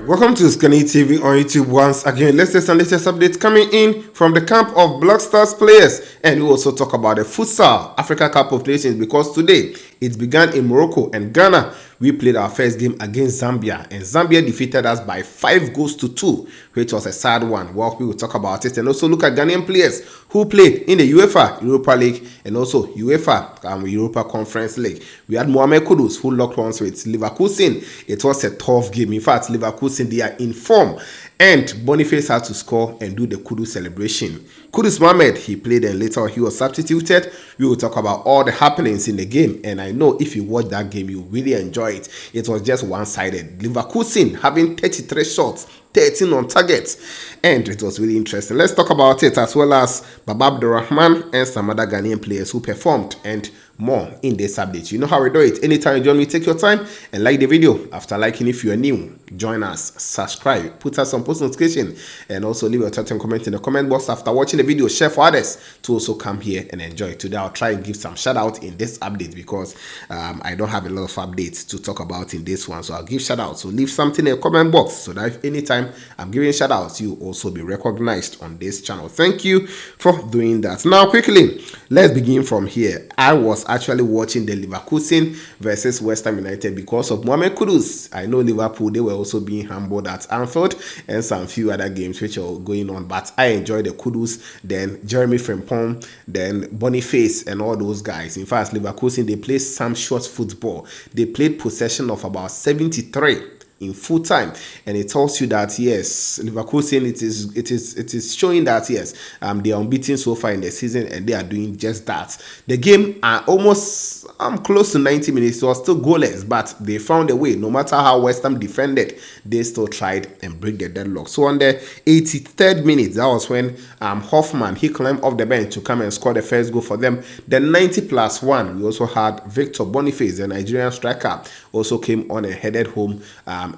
welcome to OSIKANI TV on YouTube once again. Latest and latest updates coming in from the camp of Black Stars players, and we also talk about the Futsal Africa Cup of Nations because today it began in Morocco and Ghana. We played our first game against Zambia, and Zambia defeated us by 5-2, which was a sad one. Well, we will talk about it and also look at Ghanaian players who played in the UEFA Europa League and also UEFA Europa Conference League. We had Mohammed Kudus who locked horns with Leverkusen. It was a tough game. In fact, Leverkusen, they are in form. And Boniface had to score and do the Kudus celebration. Kudus Mohammed, he played and later he was substituted. We will talk about all the happenings in the game. And I know if you watch that game, you really enjoy it. It was just one-sided. Leverkusen having 33 shots, 13 on target. And it was really interesting. Let's talk about it as well as Rahman and some other Ghanaian players who performed and more in this update. You know how we do it. Anytime you join me, take your time and like the video. After liking, if you are new, join us, subscribe, put us on post notification, and also leave your thoughts and comment in the comment box. After watching the video, share for others to also come here and enjoy. Today I'll try and give some shout out in this update because I don't have a lot of updates to talk about in this one, so I'll give shout out. So leave something in the comment box so that if anytime I'm giving shout outs, you also be recognized on this channel. Thank you for doing that. Now quickly, let's begin from here. I was actually watching the Leverkusen versus West Ham United because of Mohammed Kudus. I know Liverpool, they were also being humbled at Anfield and some few other games which are going on, but I enjoyed the Kudus, then Jeremy Frimpong, then Boniface and all those guys. In fact, Leverkusen, they played some short football. They played possession of about 73 in full time, and it tells you that yes, Leverkusen, it is showing that yes, they are unbeaten so far in the season and they are doing just that. The game are almost close to 90 minutes. It was still goalless, but they found a way. No matter how West Ham defended, they still tried and break the deadlock. So on the 83rd minute, that was when Hoffman, he climbed off the bench to come and score the first goal for them. The 90+1, we also had Victor Boniface, the Nigerian striker, also came on and headed home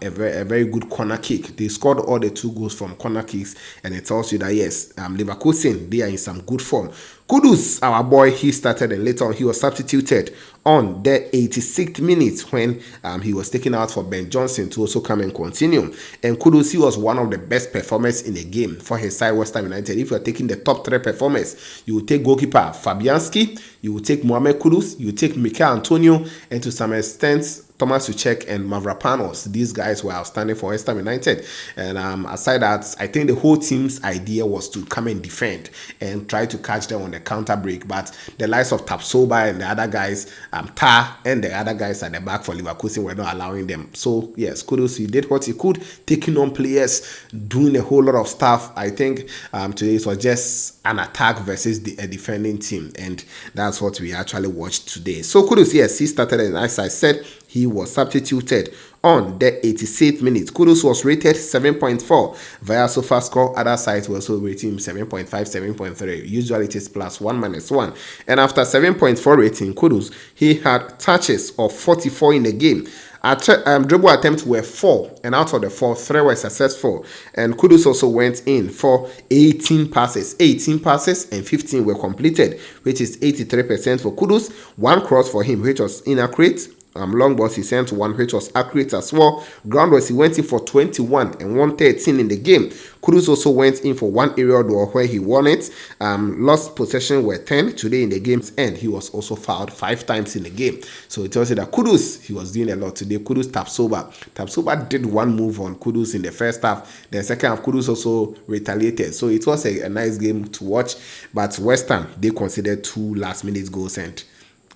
a very good corner kick. They scored all the 2 goals from corner kicks, and it tells you that yes, Leverkusen, they are in some good form. Kudus, our boy, he started and later on he was substituted on the 86th minute when he was taken out for Ben Johnson to also come and continue. And Kudus, he was one of the best performers in the game for his side, West Ham United. If you are taking the top 3 performers, you will take goalkeeper Fabianski, you will take Mohammed Kudus, you will take Mikel Antonio, and to some extent Thomas Suchek and Mavropanos. These guys were outstanding for West Ham United. And aside that, I think the whole team's idea was to come and defend and try to catch them on the counter break. But the likes of Tapsoba and the other guys, Ta and the other guys at the back for Leverkusen were not allowing them. So yes, Kudus, he did what he could, taking on players, doing a whole lot of stuff. I think today it was just an attack versus a defending team, and that's what we actually watched today. So Kudus, yes, he started, and as I said, he was substituted on the 86th minute. Kudus was rated 7.4 via SofaScore. Other sites were also rating him 7.5, 7.3. Usually it is +1 -1. And after 7.4 rating, Kudus, he had touches of 44 in the game. Dribble attempts were 4, and out of the 4, 3 were successful. And Kudus also went in for 18 passes and 15 were completed, which is 83% for Kudus. 1 cross for him, which was inaccurate. Long balls he sent 1, which was accurate as well. Ground balls he went in for 21 and 113 in the game. Kudus also went in for 1 aerial duel where he won it. Lost possession were 10 today in the game's end. He was also fouled 5 times in the game. So it tells you that Kudus, he was doing a lot today. Kudus Tapsoba did 1 move on Kudus in the first half. The second half, Kudus also retaliated. So it was a nice game to watch. But West Ham, they considered 2 last-minute goals, and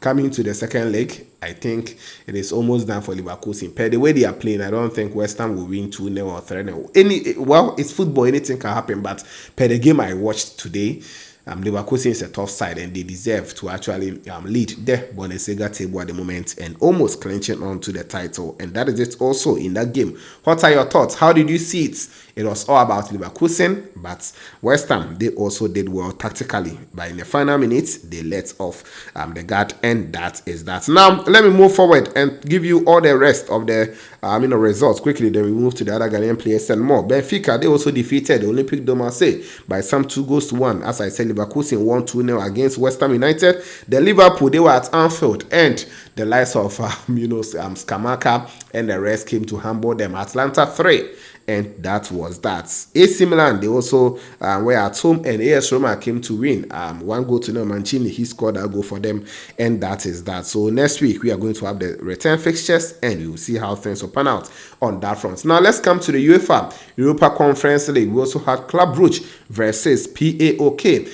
coming to the second leg, I think it is almost done for Leverkusen. Per the way they are playing, I don't think West Ham will win 2-0 or 3-0. Well, it's football, anything can happen, but per the game I watched today, Leverkusen is a tough side and they deserve to actually lead the Bundesliga table at the moment and almost clinching on to the title. And that is it also in that game. What are your thoughts? How did you see it? It was all about Leverkusen, but West Ham, they also did well tactically. But in the final minutes, they let off the guard, and that is that. Now, let me move forward and give you all the rest of the results quickly. Then we move to the other Ghanaian players and more. Benfica, they also defeated the Olympique de Marseille by some 2-1. As I said, Leverkusen won 2-0 against West Ham United. The Liverpool, they were at Anfield, and the likes of Skamaka and the rest came to humble them. Atlanta 3 and that was that. AC Milan, they also were at home, and AS Roma came to win 1-0. Mancini, he scored that goal for them, and that is that. So next week we are going to have the return fixtures, and we will see how things will pan out on that front. Now let's come to the UEFA Europa Conference League. We also had Club Brugge versus PAOK.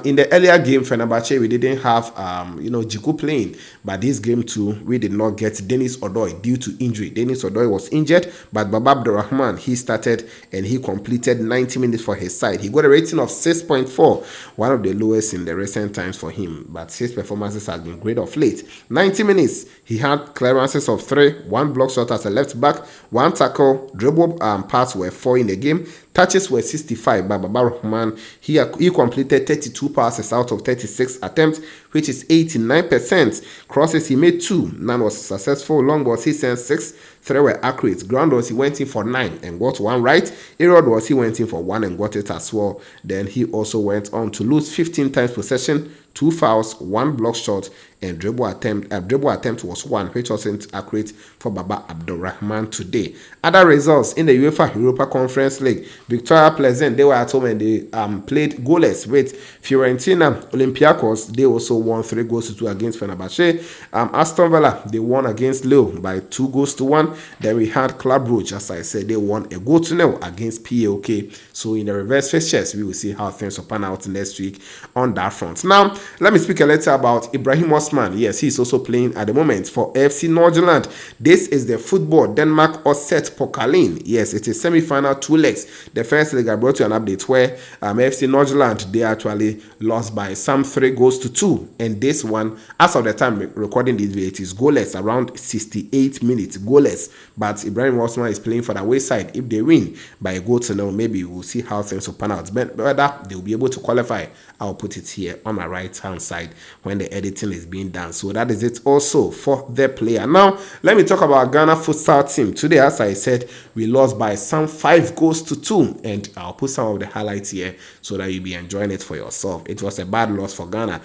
In the earlier game, Fenerbahce, we didn't have Jiku playing, but this game too, we did not get Dennis Odoi due to injury. Dennis Odoi was injured, but Babab Rahman, he started and he completed 90 minutes for his side. He got a rating of 6.4, one of the lowest in the recent times for him, but his performances have been great of late. 90 minutes, he had clearances of 3, 1 block shot as a left back, 1 tackle, dribble pass were 4 in the game. Touches were 65 by Baba Rahman. He completed 32 passes out of 36 attempts, which is 89%. Crosses, he made 2. None was successful. Long balls, he sent 6. 3 were accurate. Ground balls, he went in for 9 and got 1 right. Aerial balls, he went in for 1 and got it as well. Then he also went on to lose 15 times possession, 2 fouls, 1 block shot, and dribble attempt was 1, which wasn't accurate for Baba Abdulrahman today. Other results in the UEFA Europa Conference League: Victoria Pleasant, they were at home and they played goalless with Fiorentina. Olympiacos, they also won 3-2 against Fenerbahce. Aston Villa, they won against Lille by 2-1. Then we had Club Brugge, as I said, they won 1-0 against PAOK. So in the reverse fixtures, we will see how things will pan out next week on that front. Now, let me speak a little about Ibrahim Osman. Yes, he's also playing at the moment for FC Nordsjælland. This is the football Denmark Osset Pokalen. Yes, it is semi-final 2 legs. The first leg, I brought you an update where FC Nordsjælland, they actually lost by some 3-2. And this one, as of the time recording this video, it is goalless, around 68 minutes, goalless. But Ibrahim Osman is playing for the away side. If they win by 1-0, maybe we'll see how things will pan out. But whether they'll be able to qualify, I'll put it here on my right hand side when the editing is being done. So that is it also for the player. Now let me talk about Ghana futsal team. Today, as I said, we lost by some 5-2, and I'll put some of the highlights here so that you'll be enjoying it for yourself. It was a bad loss for Ghana,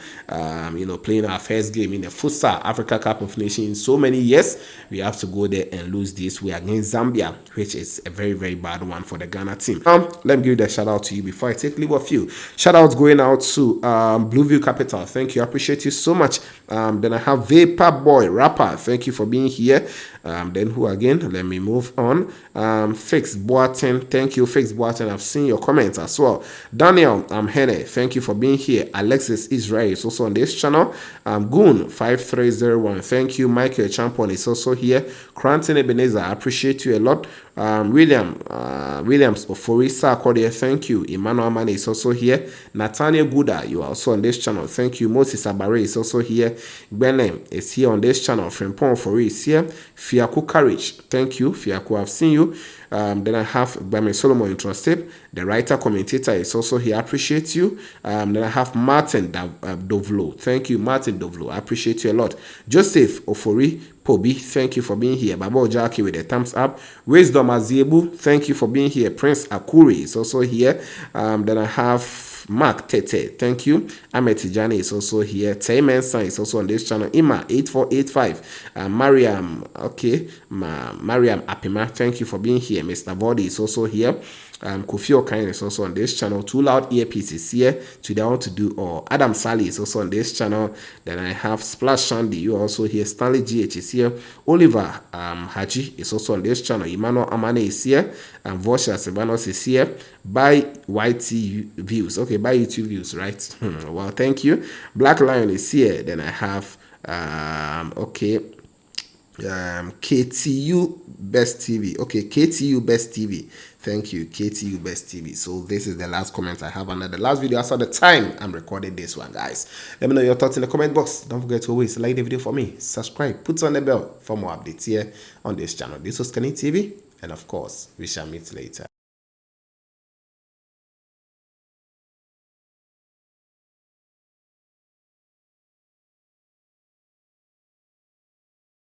playing our first game in the futsal Africa Cup of Nations in so many years. We have to go there and lose this way against Zambia, which is a very, very bad one for the Ghana team. Let me give the shout out to you before I take leave of you. Shout out going out to Blueview Capital. Thank you, I appreciate you so much. Then I have Vapor Boy Rapper. Thank you for being here. Then who again? Let me move on. Fix Boaten. Thank you, Fix Boaten. I've seen your comments as well. Daniel Hene. Thank you for being here. Alexis Israel is also on this channel. Goon 5301. Thank you. Michael Champon is also here. Cranton Ebenezer. I appreciate you a lot. Williams Oforisa Kodia, thank you. Emmanuel Amane is also here. Nathaniel Guda, you are also on this channel. Thank you. Moses Abare is also here. Benem is here on this channel. Frimpon Fori is here. Fiaku Courage, thank you. Fiaku, I've seen you. Then I have Bame Solomon Introstep, the writer commentator is also here. I appreciate you. Then I have Martin Dovlo. Thank you, Martin Dovlo. I appreciate you a lot. Joseph Ofori Pobi, thank you for being here. Babo Jackie with a thumbs up. Wisdom Aziebu, thank you for being here. Prince Akuri is also here. Then I have Mark Tete, thank you. Ahmed Tijani is also here. Taymensa is also on this channel. Ima 8485. Mariam, okay. Mariam Apima, thank you for being here. Mr. Body is also here. Kofi Okain is also on this channel. Too Loud Earpiece is here. Today I want to do, or Adam Sally is also on this channel. Then I have Splash Shandy, you are also here. Stanley GH is here. Oliver Haji is also on this channel. Emmanuel Amane is here. Vosha Sebanos is here. By YT Views. Okay, by YouTube Views, right? Well, thank you. Black Lion is here. Then I have KTU Best TV. Okay, KTU Best TV. Thank you, KTU Best TV. So this is the last comment I have under the last video. As of the time I'm recording this one, guys. Let me know your thoughts in the comment box. Don't forget to always like the video for me, subscribe, put on the bell for more updates here on this channel. This was OSIKANI TV, and of course, we shall meet later.